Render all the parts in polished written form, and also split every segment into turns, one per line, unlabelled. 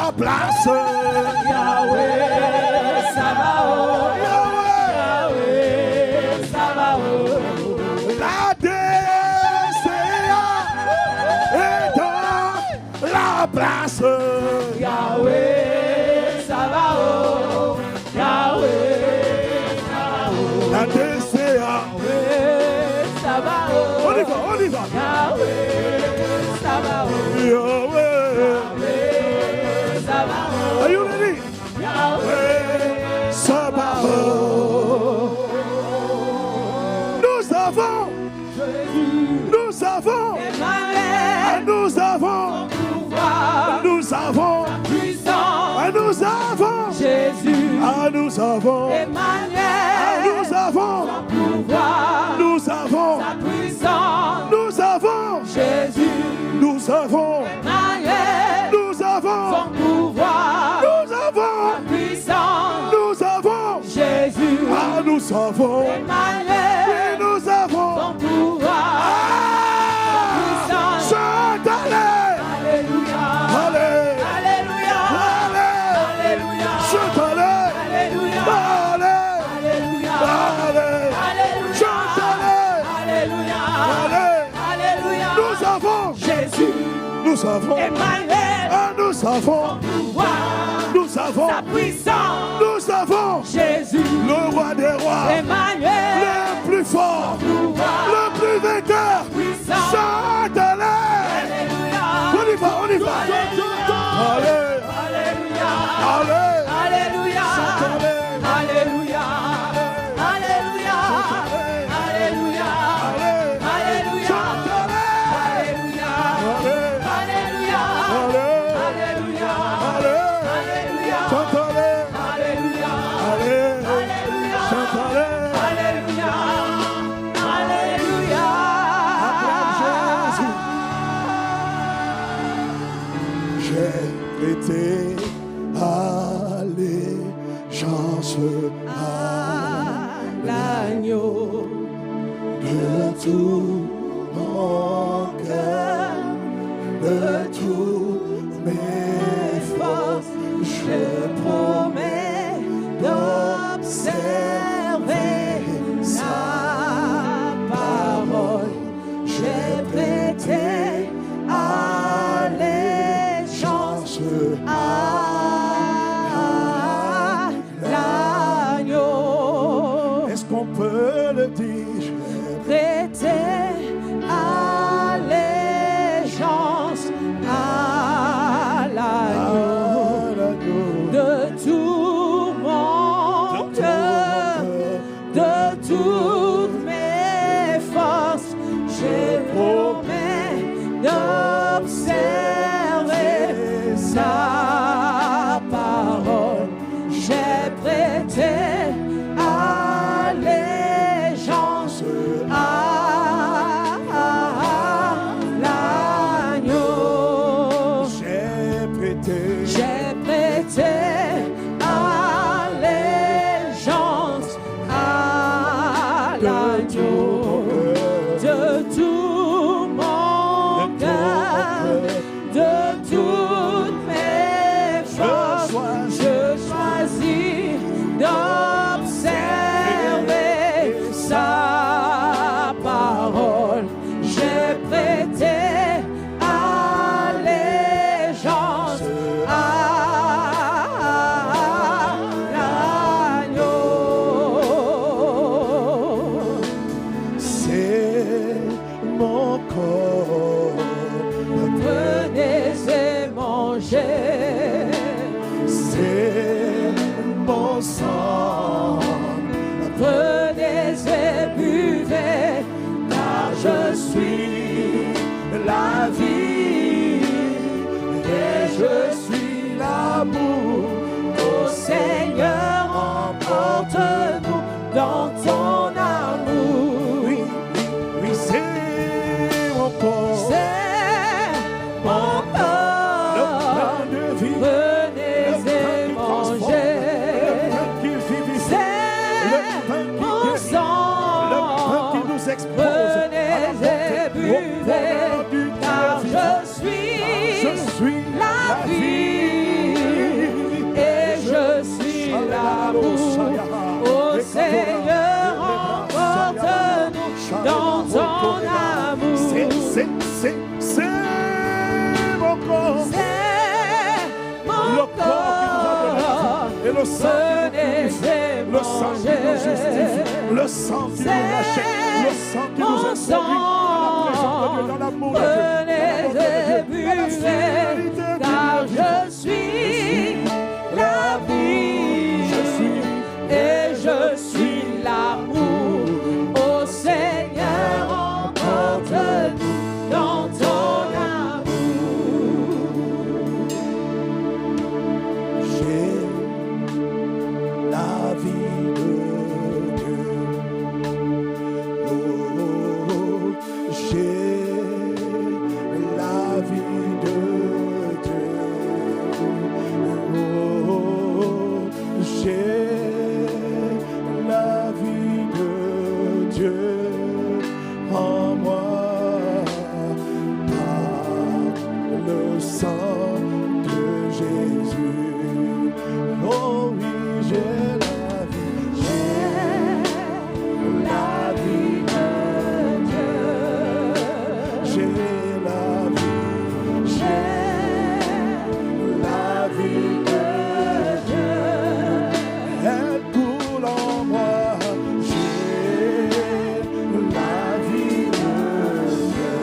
la place.
Yahweh Sabaoth, Yahweh Sabaoth.
La DCA est dans la place.
Yahweh Sabaoth, Yahweh Sabaoth.
La DCA.
Yahweh Sabaoth,
On y va, on y va.
Yahweh Sabaoth,
Yahweh.
Yahweh Sabaoth.
Are you ready?
Yahweh
Sabaoth. Nous avons
Emmanuel,
nous avons
pouvoir,
puissance, nous avons
Jésus,
nous avons
Emmanuel,
nous avons
pouvoir,
nous avons
sa puissance,
nous avons
Jésus,
nous avons
Emmanuel,
nous avons
son pouvoir,
nous avons
sa puissance,
nous avons
Jésus,
nous avons
Emmanuel,
et nous avons
son pouvoir, sa puissance,
chantez-les.
Alléluia,
Allez,
Alléluia,
allez,
Alléluia,
chantez-les.
Alléluia,
Allez,
Alléluia,
allez,
Alléluia,
chantez-les.
Alléluia,
Allez,
Alléluia,
nous avons
Jésus,
nous avons
Emmanuel,
nous avons
pouvoir,
nous avons
sa puissance,
nous avons
Jésus,
le roi des rois,
Emmanuel,
le plus fort,
pouvoir,
le plus vainqueur.
puissance,
Chantez-les.
Alléluia,
On y va, on y va. Allez,
Alléluia,
allez,
Alléluia,
chantez-les.
Alléluia, Alléluia, Alléluia,
Allez,
Alléluia,
chantez-les.
Alléluia,
Allez,
Alléluia,
allez,
Alléluia,
allez,
Alléluia,
chantez-les.
Alléluia,
Allez,
Alléluia,
chantez-les.
Alléluia, Alléluia.
J'ai prêté allégeance à
L'agneau
de tout mon cœur, de toutes mes forces.
je promets d'observer sa parole. J'ai prêté allégeance à l'agneau.
Est-ce qu'on peut le dire?
Prêté allégeance à l'agneau. De tout mon cœur, de toutes mes forces, je promets d'observer sa parole. J'ai prêté allégeance à l'agneau.
J'ai prêté
allégeance à l'agneau. De tout mon cœur, de toutes mes forces, je choisis d'observer sa parole. J'ai prêté allégeance à l'agneau.
c'est mon corps.
Prenez et mangez.
C'est mon sang.
Prenez et buvez, car je suis la vie et je suis l'amour. Ô Seigneur, emporte-nous dans ton amour.
Oui, c'est mon corps.
C'est mon
Le
corps,
pain de vie.
amour. Oh Seigneur, emporte-nous dans ton amour.
C'est mon corps.
C'est mon corps.
Et le sang qui nous justifie, le sang qui nous rachète, le sang qui nous introduit dans l'amour de Dieu, dans la fidélité,
car je suis la vie, et je suis l'amour. Ô Seigneur, emporte-nous dans ton amour.
J'ai la vie de Dieu. Oh, j'ai la vie de Dieu. Oh, j'ai la vie de Dieu en moi par le sang de Jésus. Oh oui, j'ai la vie de Dieu. J'ai la vie de Dieu. Elle coule en moi. J'ai la vie de Dieu.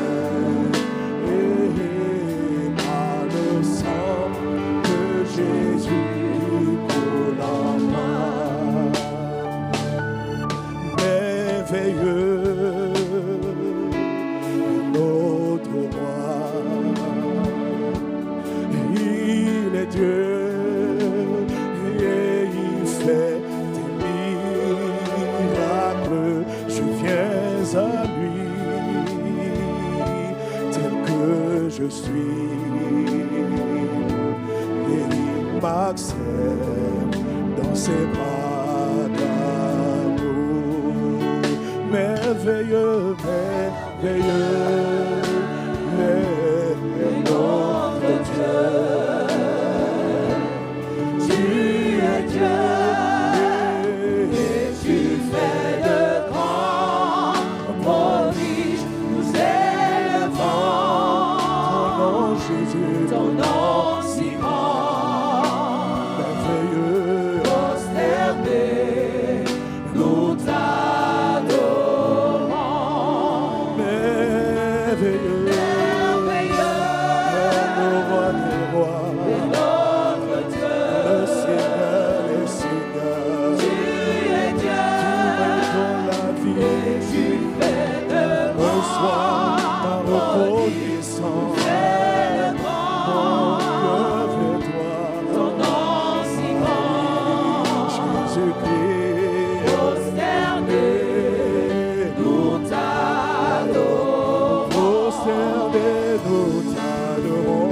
Et par le sang de Jésus qui coule en moi. Merveilleux, notre roi. Il est Dieu et il fait des miracles. Je viens à lui tel que je suis et il m'accepte dans ses bras d'amour. Merveilleux, merveilleux, merveilleux, notre Dieu.
Tu es Dieu, et tu fais de grands prodiges. Nous élevons
Jésus,
ton nom si grand.
merveilleux,
Prosternés, nous t'adorons.
merveilleux,
Merveilleux,
le roi des rois,
notre Dieu.
le Seigneur des seigneurs.
Tu es Dieu,
Dans la vie,
et tu fais de
reçois ma reconnaissance. Mon cœur vers toi,
ton nom si grand.
Jésus-Christ.
Prosternés, nous t'adorons.
Prosternés, nous t'adorons.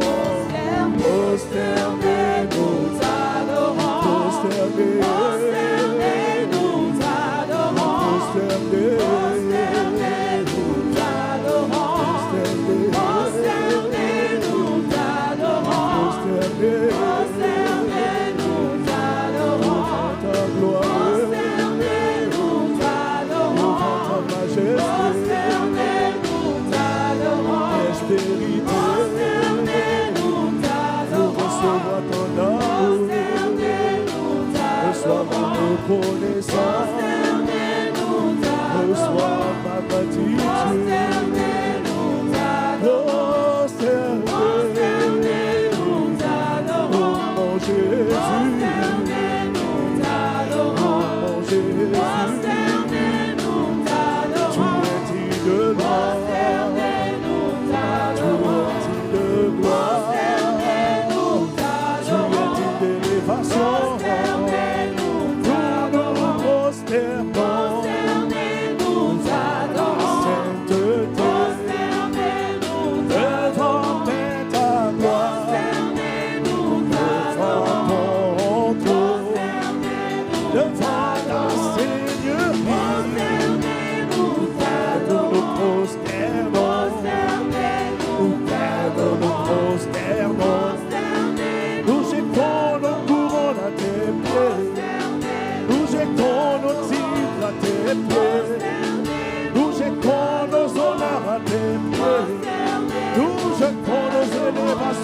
Prosternés, nous
t'adorons.
prosternés,
Prosternés, nous t'adorons.
prosternés,
Prosternés, nous t'adorons.
prosternés,
Prosternés, nous t'adorons.
prosternés,
Prosternés, nous t'adorons.
ta gloire,
Prosternés, nous t'adorons.
ta majesté,
Prosternés, nous t'adorons.
prospérité,
Prosternés, nous
pour
t'adorons.
recevoir ton amour,
Prosternés, nous
reçois ma
t'adorons.
reconnaissance,
Prosternés, nous
reçois
t'adorons.
ma gratitude,
Prosternés, nous t'adorons.
prosternés,
Prosternés, nous
oh
t'adorons.
mon Jésus,
Prosternés, nous
oh
t'adorons.
mon Jésus,
Prosternés, nous
tu
t'adorons.
es digne de gloire,
Prosternés, nous
tu
t'adorons.
es digne de gloire,
Prosternés, nous
tu es
t'adorons.
digne d'élévation,
Prosternés, nous
nous
t'adorons.
louons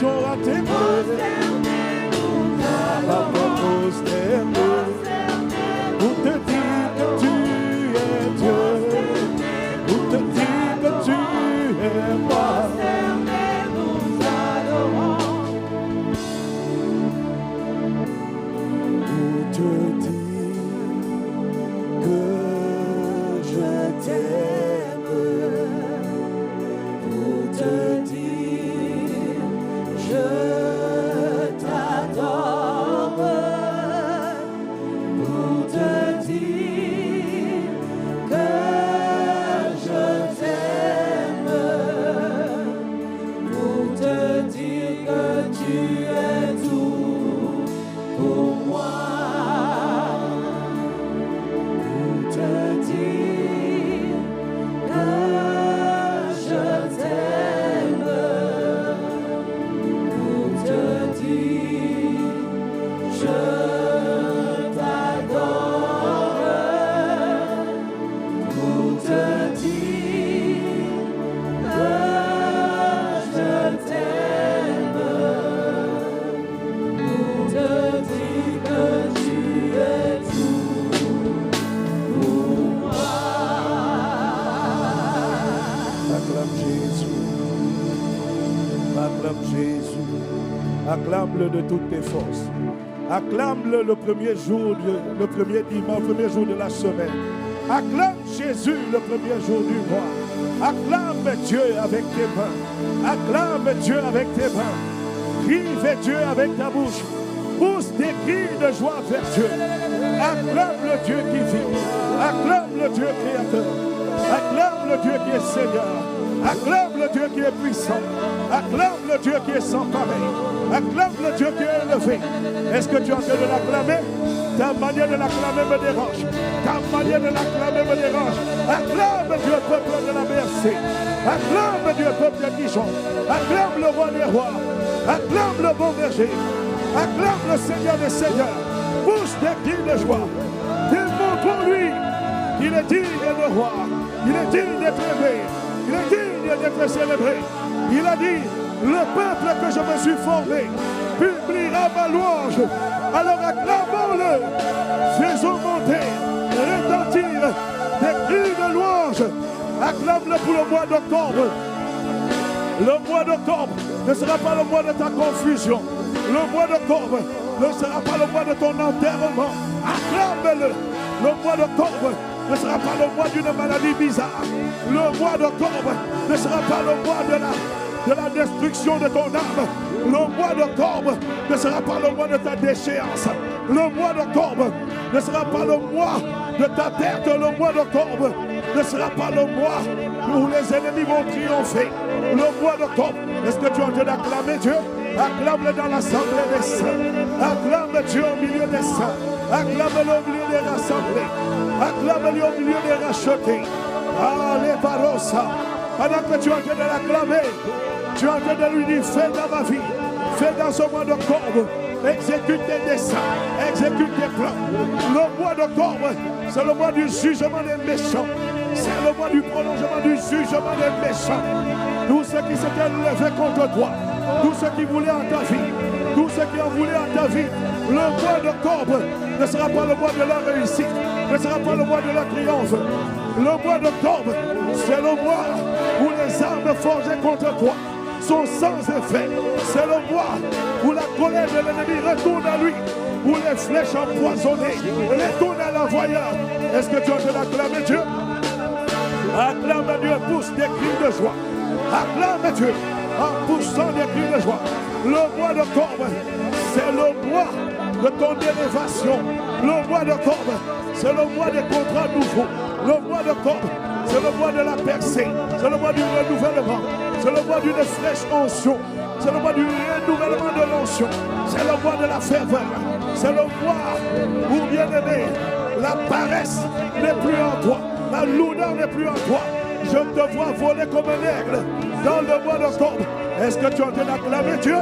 nations à tes mains. Papa, prosternez-nous pour te dire que tu es Dieu, pour te dire que tu es moi. Pour te dire que je t'aime, pour te dire je t'adore, pour te dire que je t'aime, pour te dire que tu es tout pour moi, pour te dire que je t'aime, pour te dire je t'adore, pour te dire que je t'aime, pour te dire que tu es tout pour moi. Acclame Jésus, acclame Jésus, acclame-le de toutes tes forces. Acclame-le le premier jour, le premier dimanche, le premier jour de la semaine. Acclame Jésus le premier jour du mois. Acclame Dieu avec tes mains. Acclame Dieu avec tes mains. Crie vers Dieu avec ta bouche. Pousse des cris de joie vers Dieu. Acclame le Dieu qui vit. Acclame le Dieu créateur. Acclame le Dieu qui est Seigneur. Acclame le Dieu qui est puissant. Acclame le Dieu qui est sans pareil. Acclame le Dieu qui est élevé. Est-ce que tu es en train de l'acclamer? Ta manière de l'acclamer me dérange. Ta manière de l'acclamer me dérange. Acclame Dieu, peuple de la BRC. Acclame Dieu, peuple de Dijon. Acclame le roi des rois. Acclame le bon berger. Acclame le Seigneur des seigneurs. Pousse des cris de joie. Démontre-lui qu'il est digne de roi. Il est digne d'être élevé. Il est digne d'être célébré. Il a dit, le peuple que je me suis formé publiera ma louange. Alors acclamons-le. Faisons monter, retentir des cris de louange. Acclame-le pour le mois d'octobre. Le mois d'octobre ne sera pas le mois de ta confusion. Le mois d'octobre ne sera pas le mois de ton enterrement. Acclame-le. Le mois d'octobre ne sera pas le mois d'une maladie bizarre. Le mois d'octobre ne sera pas le mois de la destruction de ton âme. Le mois d'octobre ne sera pas le mois de ta déchéance. Le mois d'octobre ne sera pas le mois de ta perte. Le mois d'octobre ne sera pas le mois où les ennemis vont triompher. Le mois d'octobre, est-ce que tu es en train d'acclamer Dieu? Acclame-le dans l'assemblée des saints. Acclame Dieu au milieu des saints. Acclame-le au milieu des rassemblés. Acclame-le au milieu des rachetés. Allez, Parosa. Pendant que tu es en train de l'acclamer, tu es en train de lui dire, fais dans ma vie, fais dans ce mois d'octobre, exécute tes desseins, exécute tes plans. Le mois d'octobre, c'est le mois du jugement des méchants. C'est le mois du prolongement du jugement des méchants. Tous ceux qui s'étaient levés contre toi, tous ceux qui voulaient en ta vie, tous ceux qui en voulaient en ta vie, le mois d'octobre ne sera pas le mois de la réussite, ne sera pas le mois de la triomphe. Le mois d'octobre, c'est le mois où les armes forgées contre toi sont sans effet. C'est le mois où la colère de l'ennemi retourne à lui, où les flèches empoisonnées retournent à l'envoyeur. Est-ce que tu as de l'acclamer Dieu? Acclame Dieu, pousse des cris de joie. Acclame Dieu en poussant des cris de joie. Le mois d'octobre, c'est le mois de ton élévation. Le mois d'octobre, c'est le mois des contrats nouveaux. Le mois d'octobre, c'est le mois de la percée. C'est le mois du renouvellement. C'est le mois d'une fraîche onction. C'est le mois du renouvellement de l'onction. C'est le mois de la ferveur. C'est le mois où, bien aimé, la paresse n'est plus en toi. La lourdeur n'est plus en toi. Je te vois voler comme un aigle dans le mois d'octobre. Est-ce que tu es en train d'acclamer Dieu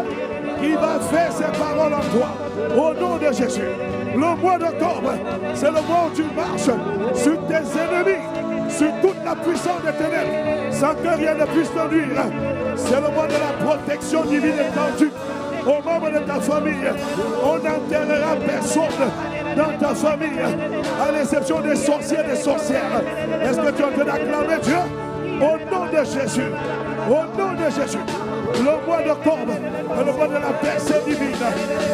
qui va faire ses paroles en toi? Au nom de Jésus. Le mois d'octobre, c'est le mois où tu marches sur tes ennemis, sur toute la puissance des ténèbres, sans que rien ne puisse te nuire. C'est le mois de la protection divine étendue aux membres de ta famille. On n'enterrera personne dans ta famille, à l'exception des sorciers et des sorcières. Est-ce que tu es en train d'acclamer Dieu? Au nom de Jésus, au nom de Jésus, le mois d'octobre est le mois de la percée divine,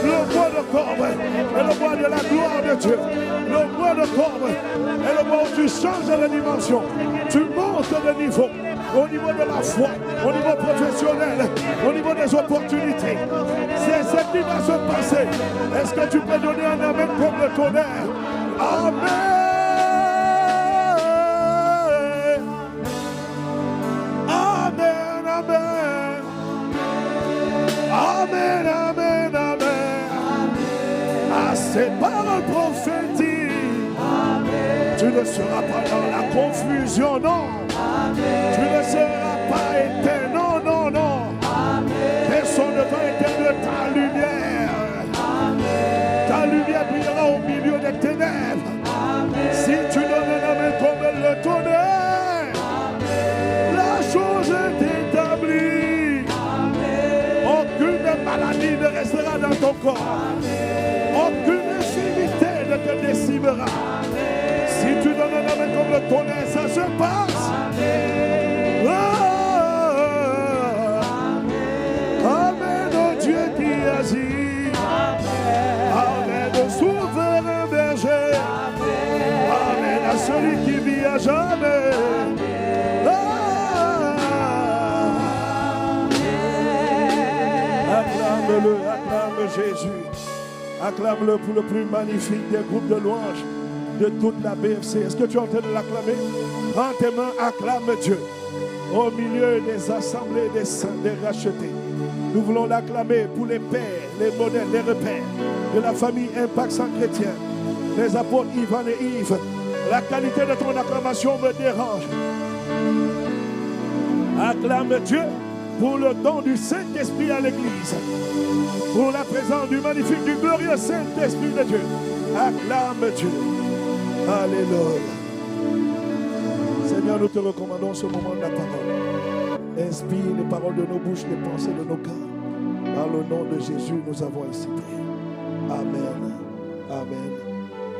le mois d'octobre est le mois de la gloire de Dieu, le mois d'octobre est le mois où tu changes de dimension, tu montes de niveau, au niveau de la foi, au niveau professionnel, au niveau des opportunités. C'est ce qui va se passer. Est-ce que tu peux donner un amen comme le tonnerre? Amen. Amen, amen. Amen, amen, amen. À ces paroles prophétiques, tu ne seras pas dans la confusion, non. Tu ne seras pas éteint, non, non, non. Personne ne va éteindre ta lumière. Ta lumière brillera au milieu des ténèbres. Si tu donnes un amen comme le tonnerre, la chose est établie. Aucune maladie ne restera dans ton corps. Aucune infirmité ne te décimera. Si tu donnes un amen comme le tonnerre, ça se passe. Amen, oh Dieu qui agit. Amen, au souverain berger. Amen, à celui qui vit à jamais. Acclame-le, acclame Jésus. Acclame-le pour le plus magnifique des groupes de louanges de toute la BFC. Est-ce que tu es en train de l'acclamer? Prends tes mains, acclame Dieu. Au milieu des assemblées des saints, des rachetés. Nous voulons l'acclamer pour les pères, les modèles, les repères de la famille Impact Sans Chrétien. Les apôtres Ivan et Yves. La qualité de ton acclamation me dérange. Acclame Dieu pour le don du Saint-Esprit à l'Église. Pour la présence du magnifique, du glorieux Saint-Esprit de Dieu. Acclame Dieu. Alléluia. Seigneur, nous te recommandons ce moment de la parole. Inspire les paroles de nos bouches, les pensées de nos cœurs. Dans le nom de Jésus, nous avons ainsi prié. Amen. Amen.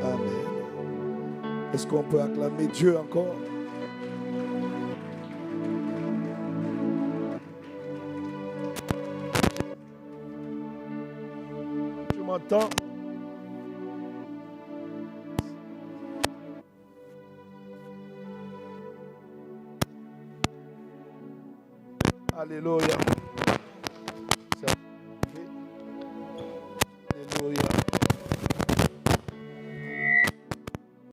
Amen. Est-ce qu'on peut acclamer Dieu encore? Tu m'entends? Alléluia. Alléluia.